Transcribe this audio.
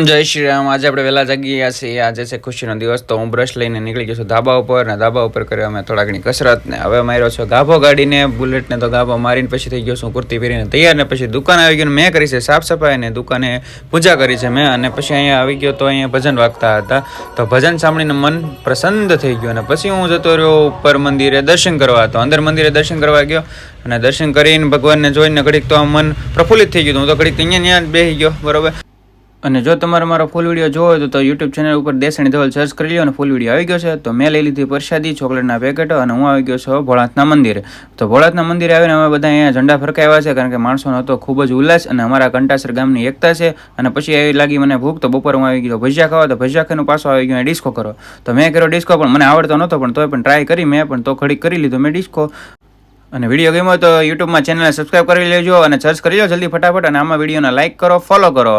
જય શ્રી રામ। આજે આપણે વહેલા જાગી ગયા છીએ। આજે છે ખુશીનો દિવસ, તો હું બ્રશ લઈને નીકળી ગયો છું ધાબા ઉપર, ને ધાબા ઉપર કર્યો અમે થોડા ઘણી કસરત, ને હવે માર્યો છો ગાભો ગાડીને, બુલેટને તો ગાભો મારીને પછી થઈ ગયો છું કુર્તી પહેરીને તૈયાર, ને પછી દુકાન આવી ગયો, મેં કરી છે સાફ સફાઈ, ને દુકાને પૂજા કરી છે મેં, અને પછી અહીંયા આવી ગયો તો અહીંયા ભજન વાગતા હતા, તો ભજન સાંભળીને મન પ્રસન્ન થઈ ગયું, અને પછી હું જતો રહ્યો ઉપર મંદિરે દર્શન કરવા, તો અંદર મંદિરે દર્શન કરવા ગયો, અને દર્શન કરીને ભગવાનને જોઈને ઘડીક તો મન પ્રફુલ્લિત થઈ ગયું, હું તો ઘડીક અહીંયા બેસી ગયો, બરોબર। અને જો તમારે મારો ફૂલ વિડીયો જોવો હોય તો યુટ્યુબ ચેનલ ઉપર દેસાણી ધવલ સર્ચ કરી લો, અને ફૂલ વિડીયો આવી ગયો છે। તો મેં લઈ લીધી પ્રસાદી, ચોકલેટના પેકેટો, અને હું આવી ગયો છું ભોળાનાથના મંદિરે। તો ભોળાનાથના મંદિરે આવીને અમે બધા અહીંયા ઝંડા ફરકાવ્યા છે, કારણ કે માણસોનો હતો ખૂબ જ ઉલ્લાસ, અને અમારા કંટાસર ગામની એકતા છે। અને પછી એવી લાગી મને ભૂખ, તો બપોર હું આવી ગયો ભજીયા ખાવા, તો ભજીયા ખાઈને પાછો આવી ગયો ડિસ્કો કરો, તો મેં કર્યો ડિસ્કો, પણ મને આવડતો નહોતો, પણ તોય પણ ટ્રાય કરી મેં, પણ તો ઘડીક કરી લીધો મેં ડિસ્કો। અને વિડીયો ગમ્યો તો યુટ્યુબમાં ચેનલને સબસ્ક્રાઈબ કરી લેજો, અને સર્ચ કરી લો જલ્દી ફટાફટ, અને આમાં વિડીયોને લાઇક કરો, ફોલો કરો।